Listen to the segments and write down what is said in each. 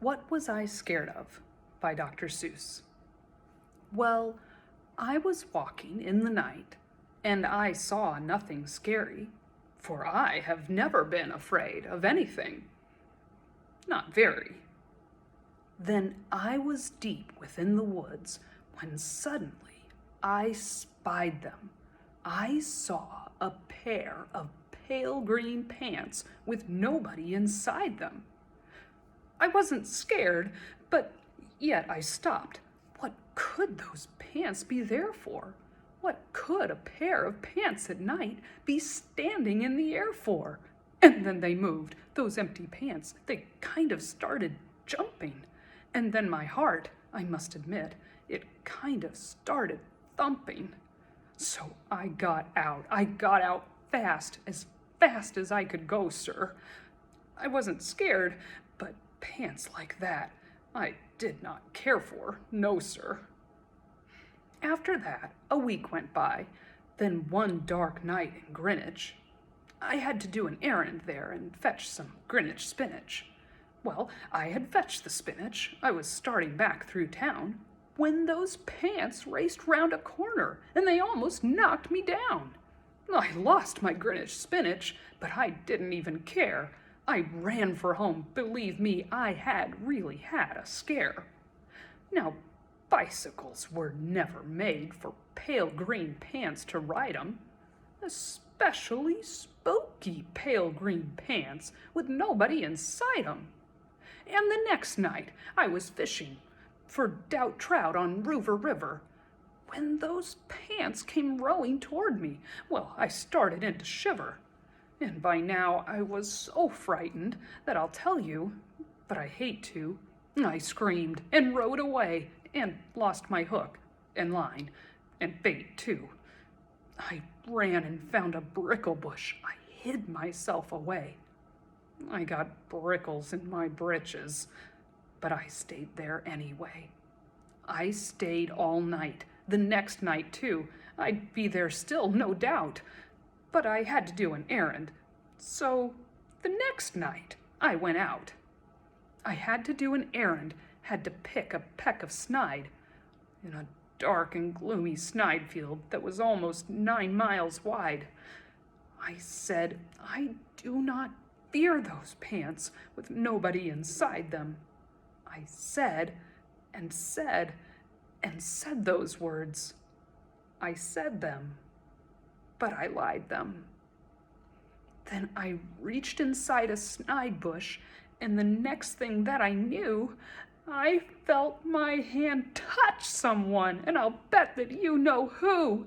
What Was I Scared Of? By Dr. Seuss. Well, I was walking in the night, and I saw nothing scary, for I have never been afraid of anything. Not very. Then I was deep within the woods when suddenly I spied them. I saw a pair of pale green pants with nobody inside them. I wasn't scared, but yet I stopped. What could those pants be there for? What could a pair of pants at night be standing in the air for? And then they moved, those empty pants. They kind of started jumping. And then my heart, I must admit, it kind of started thumping. So I got out. I got out fast as I could go, sir. I wasn't scared, but pants like that I did not care for, no, sir. After that, a week went by. Then one dark night in Greenwich, I had to do an errand there and fetch some Greenwich spinach. Well, I had fetched the spinach. I was starting back through town when those pants raced round a corner and they almost knocked me down. I lost my Greenwich spinach, but I didn't even care. I ran for home. Believe me, I had really had a scare. Now, bicycles were never made for pale green pants to ride 'em, especially spooky pale green pants with nobody inside 'em. And the next night I was fishing for doubt trout on Rover River when those pants came rowing toward me. Well, I started in to shiver. And by now I was so frightened that I'll tell you, but I hate to. I screamed and rode away and lost my hook and line and bait too. I ran and found a brickle bush. I hid myself away. I got brickles in my britches, but I stayed there anyway. I stayed all night, the next night too. I'd be there still, no doubt. But I had to do an errand. So the next night I went out. I had to do an errand, had to pick a peck of snide in a dark and gloomy snide field that was almost 9 miles wide. I said, I do not fear those pants with nobody inside them. I said and said and said those words. I said them, but I lied them. Then I reached inside a snide bush, and the next thing that I knew, I felt my hand touch someone, and I'll bet that you know who.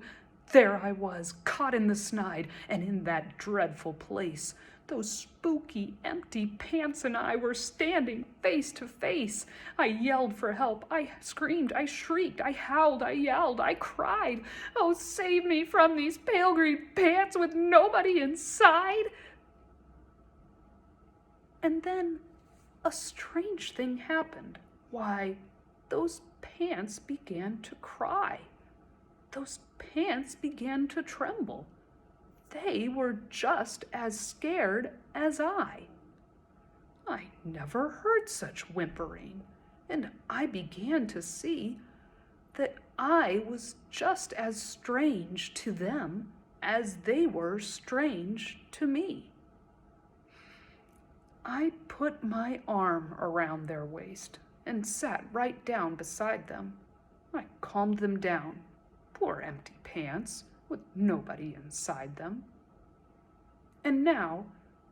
There I was, caught in the snide, and in that dreadful place, those spooky, empty pants and I were standing face to face. I yelled for help. I screamed. I shrieked. I howled. I yelled. I cried. Oh, save me from these pale green pants with nobody inside. And then a strange thing happened. Why, those pants began to cry. Those pants began to tremble. They were just as scared as I. I never heard such whimpering, and I began to see that I was just as strange to them as they were strange to me. I put my arm around their waist and sat right down beside them. I calmed them down. Poor empty pants with nobody inside them. And now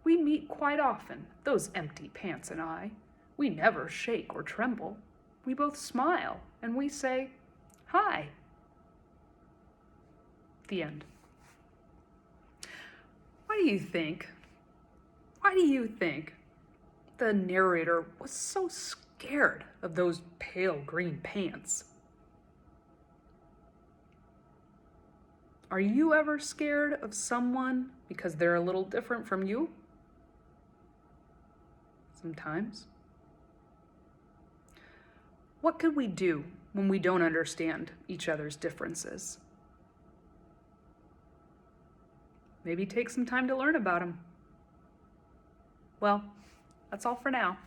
we meet quite often, those empty pants and I. We never shake or tremble. We both smile and we say, "Hi." The end. Why do you think the narrator was so scared of those pale green pants? Are you ever scared of someone because they're a little different from you? Sometimes. What could we do when we don't understand each other's differences? Maybe take some time to learn about them. Well, that's all for now.